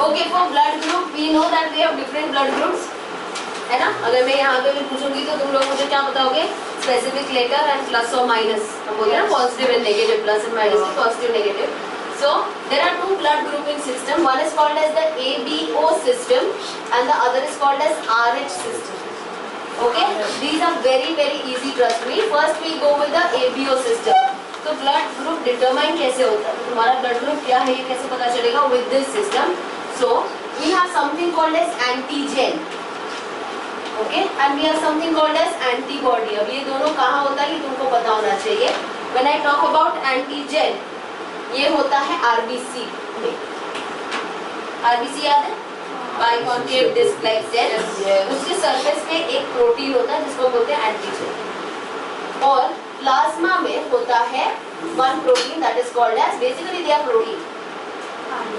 Okay, for blood group we know that we have different blood groups, है ना? अगर मैं यहाँ पे भी पूछूंगी तो तुम लोग मुझे क्या बताओगे? Specific letter and plus or minus. हम बोलते हैं ना positive and negative, plus and minus, positive negative. So there are two blood grouping system. One is called as the ABO system and the other is called as RH system. Okay? These are very easy, trust me. First we go with the ABO system. तो blood group determine कैसे होता है? तुम्हारा blood group क्या है ये कैसे पता चलेगा? With this system. So we have something called as antigen, okay, and we have something called as antibody. अब ये दोनों कहाँ होता है ये तुमको पता होना चाहिए. When I talk about antigen, ये होता है आरबीसी में. आरबीसी याद है? बाइकॉन्केव डिस्क लाइक सेल. उसके सरफेस पे एक प्रोटीन होता है जिसको बोलते हैं एंटीजन. और प्लाज्मा में होता है one protein that is called as, basically they are protein.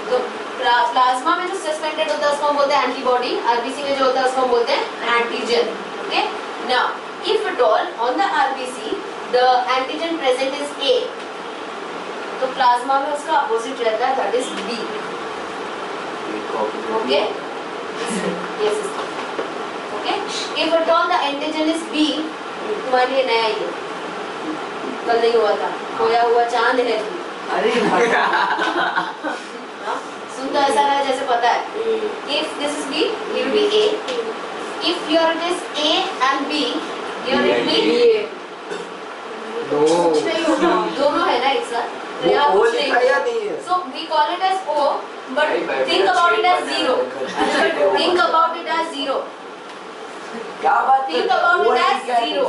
तो प्लाज्मा में जो सस्पेंडेड होता है उसको हम बोलते हैं एंटीबॉडी. आरबीसी में जो होता है उसको हम बोलते हैं antigen. Okay, now if at all on the RBC the antigen present is A, तो प्लाज्मा में उसका अपोजिट रहता है that is B. Okay, yes, okay. If at all the antigen is B, तुम्हारे लिए नया ही है, कल नहीं हुआ था, खोया हुआ चांद है. अरे सुन तो ऐसा है जैसे पता है. If this is B, it will be A. If your it is A and B, your it will be A. दोनों है ना एक साथ. तो यहाँ कुछ नहीं है. So we call it as O, but think about it as zero. Think about it as zero. क्या बात? Think about it as zero.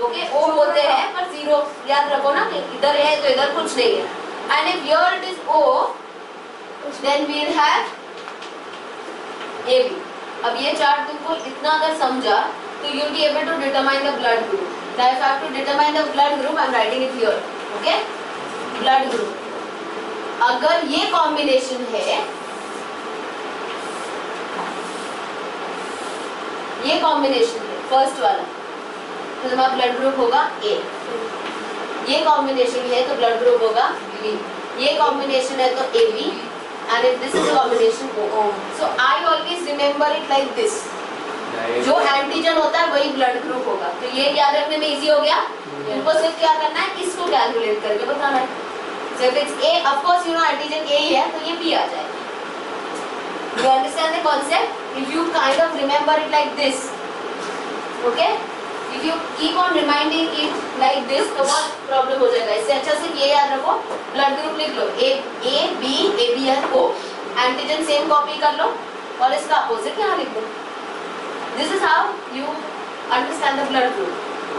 Okay, O होते हैं पर जीरो याद रखो ना कि इधर है तो इधर कुछ नहीं है. And if your it is O, then we will have A B. अब ये चार्ट तुमको इतना अगर समझा तो you will be able to determine the blood group. Now if I have to determine the blood group, I am writing it here. Okay, blood group अगर ये combination है, ये कॉम्बिनेशन है फर्स्ट वाला, तो तुम्हारा ब्लड ग्रुप होगा ए. ये कॉम्बिनेशन है तो ब्लड ग्रुप होगा बी. ये कॉम्बिनेशन है तो A B. And if this is a combination O. So I always remember it like this. जो एंटीजन होता है वही ब्लड ग्रुप होगा. तो ये याद रखने में इजी हो गया. इनको सिर्फ क्या करना है, इसको कैलकुलेट करके बताना है. So if it's A, of course you know antigen A ही है तो ये बी आ जाएगा. You understand the concept? If you kind of remember it like this, okay, if you keep on reminding it like this तो बहुत problem हो जाएगा. इससे अच्छा सिर्फ ये याद रखो, ब्लड ग्रुप लिख लो A B, A B and O. Antigen same copy कर लो और इसका अपोजिट यहाँ लिख दो. This is how you understand the blood group.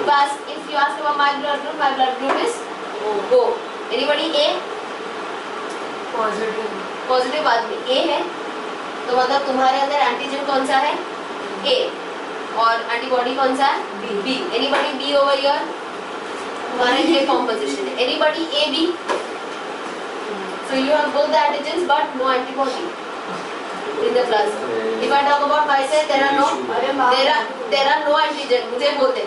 बस if you ask about my blood group is O. Anybody A? Positive आदमी ए है तो मतलब तुम्हारे अंदर एंटीजन कौन सा है? ए. और एंटीबॉडी कौन सा है? B. Anybody B over here? तुम्हारे ये कॉम्पोजिशन है. Anybody A B? So you have both the antigens but no antibody in the plasma. If I talk about myself, there are no antigen. मुझे बोलते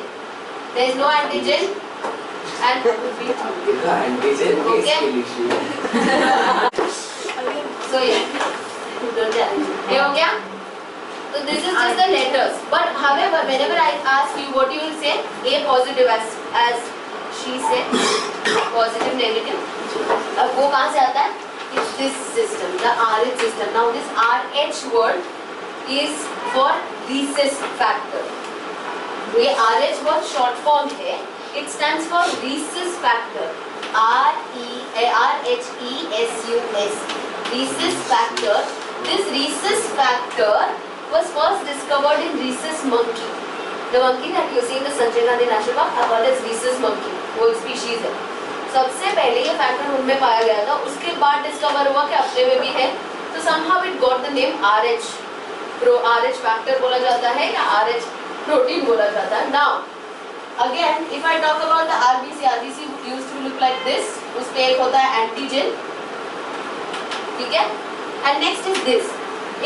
there is no antigen and antigen so ये हो गया. So this is just the letters. But however, whenever I ask you, what you will say? A positive, as she said, positive, negative. अब वो कहाँ से आता है? It's this system, the RH system. Now this RH word is for rhesus factor. ये RH word short form है. It stands for rhesus factor. RHESUS. Rhesus factor. This rhesus factor was first discovered in rhesus monkey. The monkey that you see in the Sanjay Gandhi National Park are called as rhesus monkey. वो species है. सबसे पहले ये factor उनमें पाया गया था. उसके बाद डिस्कवर हुआ कि अपने में भी है. तो somehow it got the name RH. RH factor बोला जाता है या RH protein बोला जाता है. Now again if I talk about the RBC used to look like this. उसपे एक होता है एंटीजन, ठीक है. And next is this.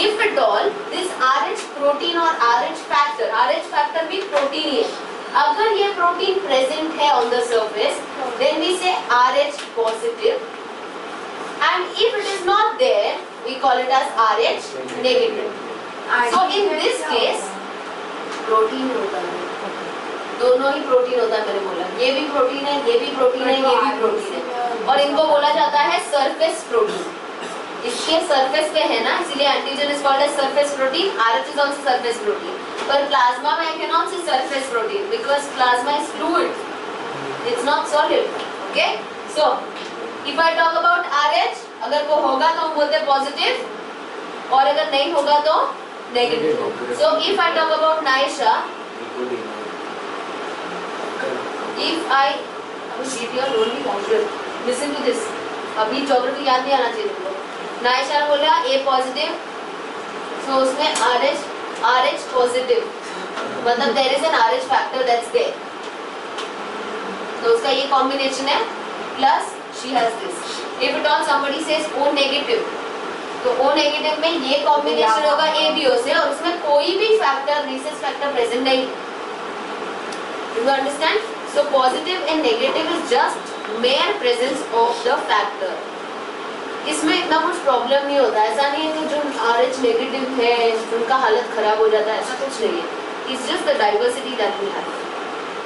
If at all this RH protein or RH factor भी प्रोटीन ही है. अगर ये प्रोटीन प्रेजेंट है on the surface, then we say RH positive. And if it is not there, we call it as RH negative. So in this case protein होता है, दोनों ही protein होता है, मैंने बोला ये भी प्रोटीन है, ये भी प्रोटीन है, ये भी प्रोटीन है, और इनको बोला जाता है सरफेस प्रोटीन. इसके सरफेस पे है ना, इसलिए antigen is called as surface protein. RH is also surface protein. पर प्लाज्मा में I cannot say surface protein because plasma is fluid, it's not solid. Okay, so if I talk about RH, अगर वो होगा तो हम बोलते हैं positive, और अगर नहीं होगा तो negative. So if I talk about Naisha, if I listen to this, अभी ज्योग्राफी याद नहीं आना चाहिए तुमको. नाइशा ने बोला A पॉजिटिव, so उसमें RH पॉजिटिव, मतलब there is an RH factor that's there. तो उसका ये कॉम्बिनेशन है, plus she has this. If at all somebody says O negative, तो O नेगेटिव में ये कॉम्बिनेशन होगा ABO से, और उसमें कोई भी फैक्टर, रीसेस फैक्टर प्रेजेंट नहीं. Do you understand? So positive and negative is just mere presence of the factor. इसमें इतना कुछ प्रॉब्लम नहीं होता. ऐसा नहीं है कि जो RH नेगेटिव है उनका हालत खराब हो जाता है, ऐसा कुछ नहीं है. It's just the diversity that we have.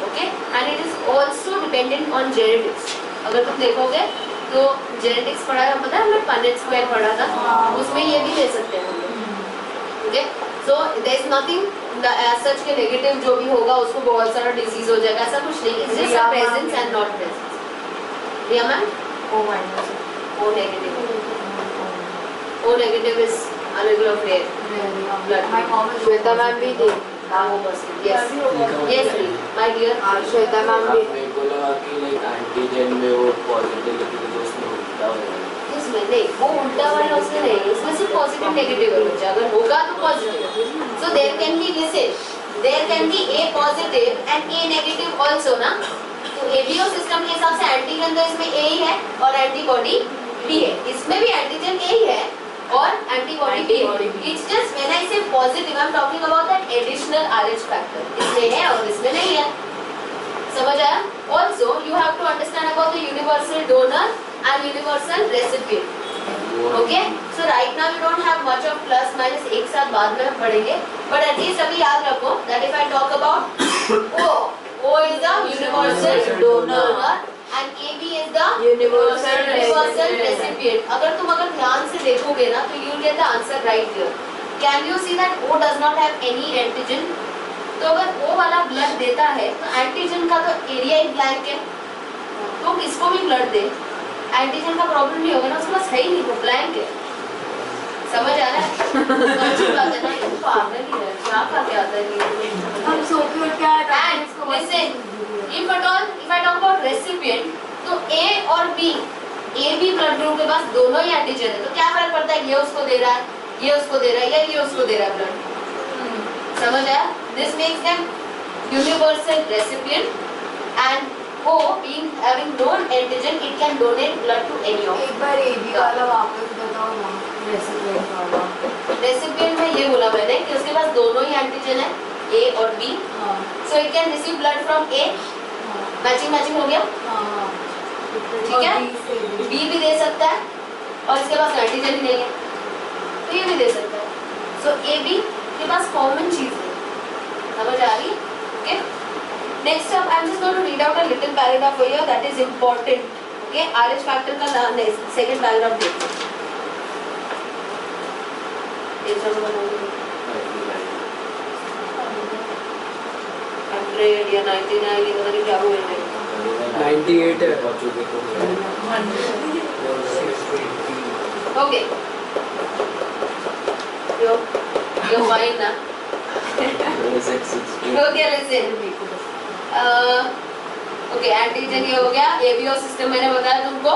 Okay? And it is also dependent on genetics. अगर तुम देखोगे तो जेनेटिक्स पढ़ा है, पता है हमने पनेट स्क्वायर पढ़ा था, उसमें ये भी ले सकते हैं हम लोग. Okay, so there is nothing as such के नेगेटिव जो भी होगा उसको बहुत सारा डिजीज हो जाएगा, ऐसा कुछ नहीं. It's just a presence and not presence. Riya ma'am, O negative. O negative is irregular flare. Blood. My mom is Shweta ma'am भी थी. Yes. Yes, my dear. Shweta ma'am भी. मेरे को लगा कि लाइक एंटीजन में वो पॉजिटिव लेकिन तो उसमें उल्टा होगा. इसमें नहीं, वो उल्टा वाला उसमें नहीं, इसमें सिर्फ पॉजिटिव नेगेटिव है बच्चा. अगर होगा तो positive. So there can be, listen, there can be A positive and A negative also ना. तो ABO सिस्टम के हिसाब से एंटीजन तो इसमें A ही है और एंटीबॉडी B है. इसमें भी एंटीजन A ही है और एंटीबॉडी B है. It's just when I say positive, I'm talking about that additional RH factor. इसमें है और इसमें नहीं है. समझ आया? Also, you have to understand about the universal donor and universal recipient. Okay? So right now you don't have much of plus minus, एक साथ बाद में हम पढ़ेंगे. But at least अभी याद रखो that if I talk about O is the universal donor and AB is the universal recipient. अगर ध्यान से देखोगे ना तो you will get the answer right here. Can you see that O does not have any antigen? तो अगर O वाला blood देता है तो एंटीजन का तो एरिया ही ब्लैंक है, तो किसको भी ब्लड दे एंटीजन का प्रॉब्लम नहीं होगा ना, उसके पास है ही नहीं, वो ब्लैंक है. समझ आ रहा है? अच्छी बात है ना. ये पागल ही है, क्या खा के आता है ये. हम सो के उठ के आए थे. And listen, if I talk about recipient, तो A और B, A B blood group के पास दोनों ही एंटीजन है, तो क्या फर्क पड़ता है ये उसको दे रहा है, ये उसको दे रहा है, या ये उसको दे रहा है ब्लड. समझ आया? This makes them universal recipient, and O being having known antigen, it can donate blood to any of. एक बार AB वाला वापस बताओ ना. रेसिपिएंट वाला. रेसिपिएंट में ये बोला मैंने कि उसके पास दोनों ही एंटीजन है, A और B. हाँ. So it can receive blood from A. Matching हो गया. हाँ. ठीक है? B भी दे सकता है और इसके पास एंटीजन ही नहीं है तो ये भी दे सकता है. सो AB के पास कॉमन चीज है. समझ आ रही है? Okay. Next up I am just going to read out a little paragraph for you that is important. Okay, RH factor का सेकंड पैराग्राफ देखो. एक नंबर 100 या 99 ये पता नहीं क्या हुआ है. 98 है बच्चों के को. Okay. You're fine now. Okay, listen. Okay, antigen ये हो गया. ABO system मैंने बताया तुमको.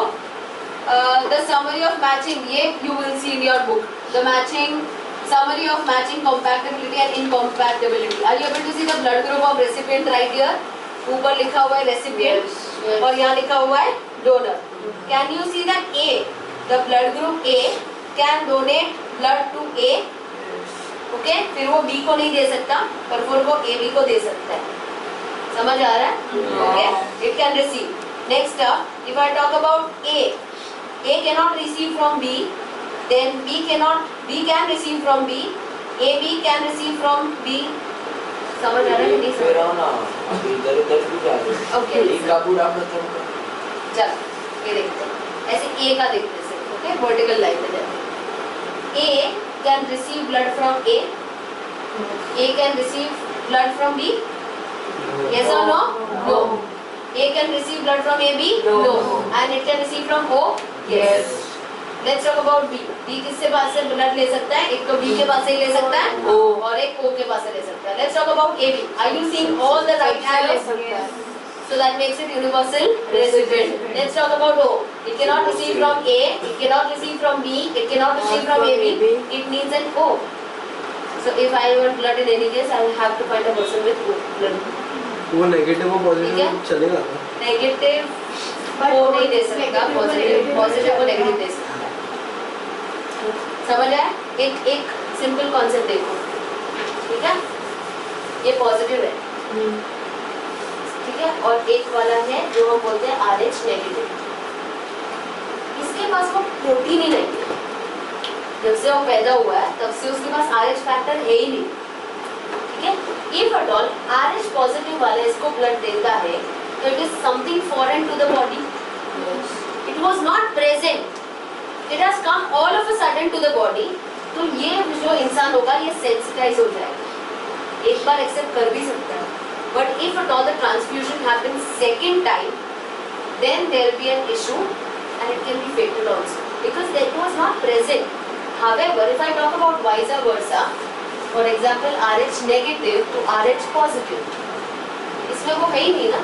The summary of matching, ये you will see in your book. The matching, summary of matching compatibility and incompatibility. Are you able to see the blood group of recipient right here? ऊपर लिखा हुआ है recipient और यहाँ लिखा हुआ है donor. Can you see that A, the blood group A can donate blood to A? Okay, फिर वो B को नहीं दे सकता पर फिर वो AB को दे सकता है. समझ आ रहा है? Okay, it can receive. Next up, if I talk about A cannot receive from B then B can receive from B, AB can receive from B. समझ आ रहा है नहीं फिर समझ? आओ ना, अभी इधर उधर भी जा रहे हो। Okay. एक का पूरा खत्म कर। चलो ये देखते हैं, ऐसे A का देखते हैं, ओके वर्टिकल लाइन में जाते हैं। A can receive blood from A, A can receive blood from B, yes or no? No. A can receive blood from AB, No. and it can receive from O, yes. Let's talk about B. B किससे पास से blood ले सकता है? एक तो B के पास से ही ले सकता है O. और एक O के पास से ले सकता है. Let's talk about AB. Are you seeing all the right arrows? So that makes it universal recipient. Let's talk about O. It cannot receive from A, it cannot receive from B, it cannot receive from AB. It needs an O. So if I want blood in any case, I will have to find a person with O blood. वो negative और ठीक है? Positive चलेगा ना? Negative को नहीं दे सकता, positive को नेगेटिव दे सकता है. समझ आया? एक सिंपल कॉन्सेप्ट देखो, ठीक है? ये पॉजिटिव है, ठीक है, और एक वाला है जो हम बोलते हैं RH नेगेटिव. इसके पास वो प्रोटीन ही नहीं है. जब से वो पैदा हुआ है तब से उसके पास RH फैक्टर है ही नहीं, ठीक है? If at all RH positive वाला इसको ब्लड देता है तो it is something foreign to the body. It was not present. It has come all of a sudden to the body. तो ये जो इंसान होगा ये सेंसिटाइज हो जाएगा, एक बार एक्सेप्ट कर भी सकता है. But if at all the transfusion happens second time, then there will be an issue and it can be fatal also because that was not present. However, if I talk about vice versa, for example RH negative to RH positive, इसमें वो है ही नहीं ना,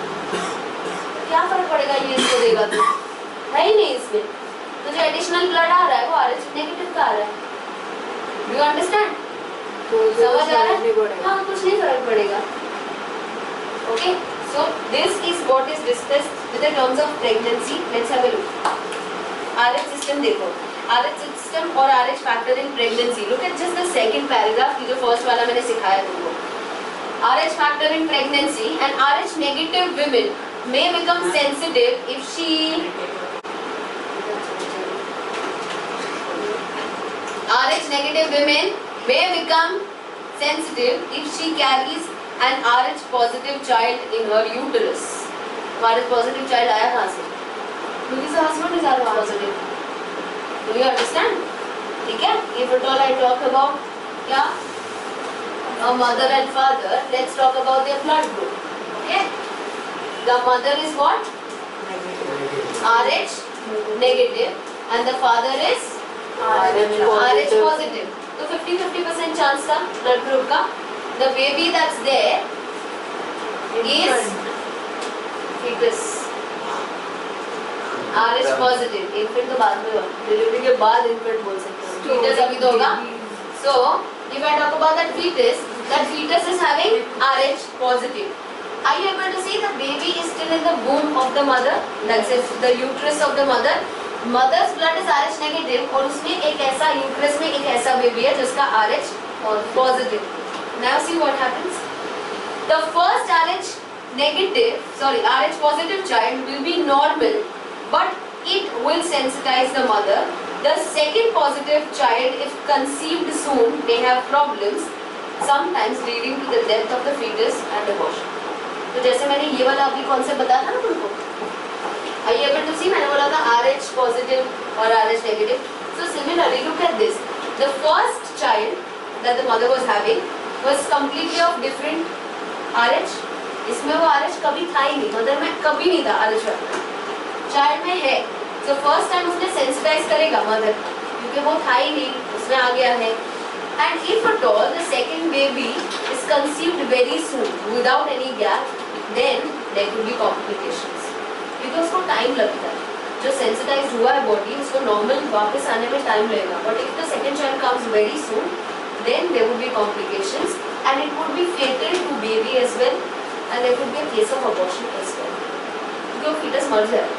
क्या फर्क पड़ेगा ये इसको देगा तो है ही नहीं इसमें. तो जो एडिशनल ब्लड आ रहा है वो RH नेगेटिव का आ रहा है. Do you understand? समझ आ रहा है? हाँ, कुछ नहीं फर्क पड़ेगा. Okay, so this is what is discussed with the terms of pregnancy. Let's have a look. RH system देखो, RH system और RH factor in pregnancy. Look at just the second paragraph की जो first वाला मैंने सिखाया तुमको. RH factor in pregnancy and RH negative women may become sensitive if she RH negative women may become sensitive if she carries an RH positive child in her uterus. RH positive child आया कहाँ से? Because the husband is RH positive. Do you understand? ठीक है? If at all I talk about क्या? A mother and father. Let's talk about their blood group. Okay? The mother is what? RH negative and the father is RH positive. तो 50-50% chance था blood group का. The baby that's there is fetus. RH positive. Infant तो बाद में होगा. Delivery के बाद infant बोल सकते हैं. Fetus अभी तो होगा. So if I talk about that fetus is having RH positive. Are you able to see the baby is still in the womb of the mother? That's it, the uterus of the mother. Mother's blood is RH negative और उसमें एक ऐसा uterus में एक ऐसा baby है जिसका RH positive. Now see what happens. The first RH positive child will be normal, but it will sensitize the mother. The second positive child, if conceived soon, may have problems, sometimes leading to the death of the fetus and abortion. तो जैसे मैंने ये वाला अभी concept बताया था ना तुमको, Are you able to see? मैंने बोला था RH positive और RH negative. So similarly, look at this. The first child that the mother was having was completely of different RH. इसमें वो RH कभी था ही नहीं, मदर में कभी नहीं था RH वाला. चाइल्ड में है. So first time उसने sensitize करेगा मदर का, क्योंकि वो था ही नहीं, उसमें आ गया है. And if at all the second baby is conceived very soon without any gap, then there could be complications. क्योंकि उसको टाइम लगता है. जो sensitized हुआ है बॉडी उसको नॉर्मल वापस आने में टाइम लगेगा. But if the second child comes very soon, then there would be complications and it would be fatal to baby as well, and there could be a case of abortion as well. क्योंकि वो fetus मर जाएगा.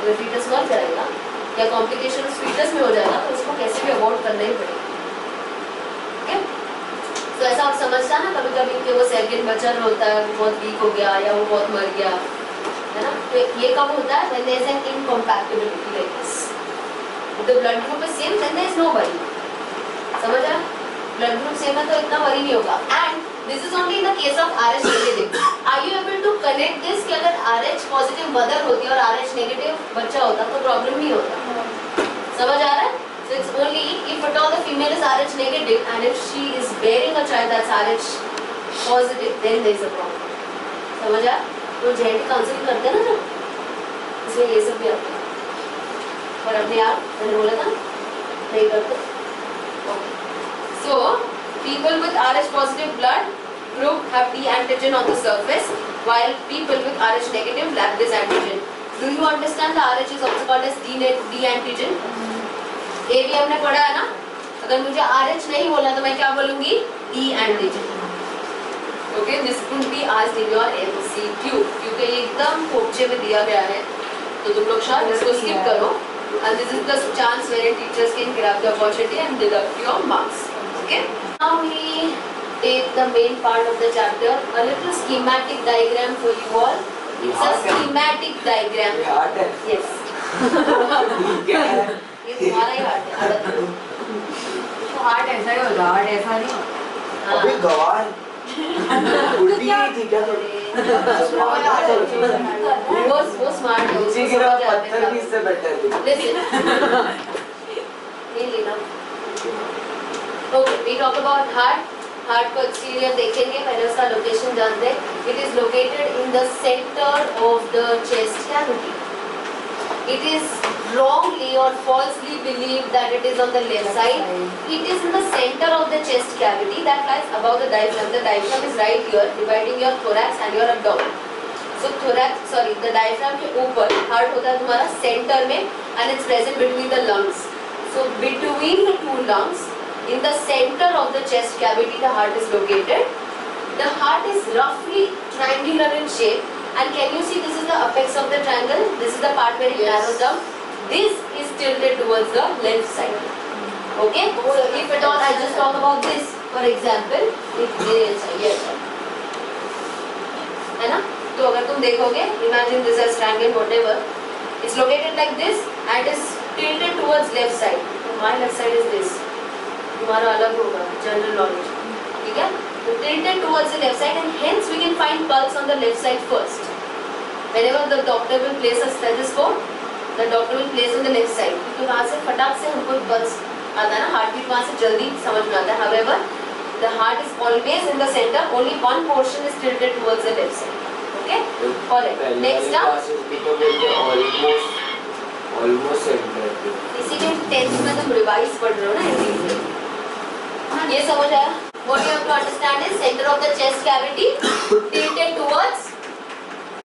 अगर fetus मर जाएगा या complication उस fetus में हो जाएगा तो उसको कैसे भी abort करना ही पड़ेगा. तो ऐसा आप समझता ना कभी कभी कि वो सेकंड बच्चा होता है वो बहुत वीक हो गया या वो बहुत मर गया, है ना. तो ये कब होता है? when there is an incompatibility like this. If the blood group is same, then there is no worry. समझ आया? Blood group same है तो इतना worry नहीं होगा. And this is only in the case of RH negative. Are you able to connect this कि अगर RH positive mother होती और RH negative बच्चा होता तो problem नहीं होता. समझ आ रहा है? So it's only if at all the female is RH negative and if she is bearing a child that's RH positive, then there is a problem. समझ आया? तो जेनेटिक काउंसलिंग करते हैं ना जो, इसमें ये सब भी आता है. पर अपने आप मैंने बोला था नहीं करते. So people with RH positive blood group have D antigen on the surface, while people with RH negative lack this antigen. Do you understand the RH is also called as D antigen? ये भी हमने पढ़ा है ना. अगर मुझे RH नहीं बोलना तो मैं क्या बोलूँगी? D antigen. Okay, this could be asked in your MCQ क्योंकि ये एकदम कोपचे में दिया गया है तो तुम लोग शायद इसको skip करो. And this is the chance where teachers can grab the opportunity and deduct your marks. Okay. Now we take the main part of the chapter. A little schematic diagram for you all. It's a schematic diagram. Yes. ये तुम्हारा ही heart है. तो heart ऐसा ही होता, heart ऐसा नहीं होता. अभी गवार उल्टी नहीं थी क्या थोड़ी? वो स्मार्ट है. नीचे गिरा पत्थर भी इससे बेटर थी. Listen. ये लेना. Okay, we talk about heart. Heart को exterior देखेंगे. पहले उसका लोकेशन जानते हैं. It is located in the center of the chest cavity. It is wrongly or falsely believed that it is on the left side. It is in the center of the chest cavity that lies above the diaphragm. The diaphragm is right here, dividing your thorax and your abdomen. So the diaphragm के ऊपर heart होता है तुम्हारा center में and it's present between the lungs. So between the two lungs, in the center of the chest cavity, the heart is located. The heart is roughly triangular in shape. And can you see this is the apex of the triangle? This is the part where it narrows down. This is tilted towards the left side. Okay? So if at all I just talk about this, for example, if this yes, है ना? तो अगर तुम देखोगे, imagine this as triangle whatever, it's located like this and is tilted towards left side. So my left side is this. तुम्हारा अलग होगा, general knowledge. ठीक है? So tilted towards the left side and hence we can find pulse on the left side first. Whenever the doctor will place a stethoscope, the doctor will place on the left side. तो वहाँ से फटाक से हमको pulse आता है ना, heartbeat वहाँ से जल्दी समझ में आता है. However, the heart is always in the center. Only one portion is tilted towards the left side. Okay? Alright. Next up. Almost center. इसीलिए 10th में तुम रिवाइज पढ़ रहे हो ना इसीलिए. ये समझ आया? What you have to understand is center of the chest cavity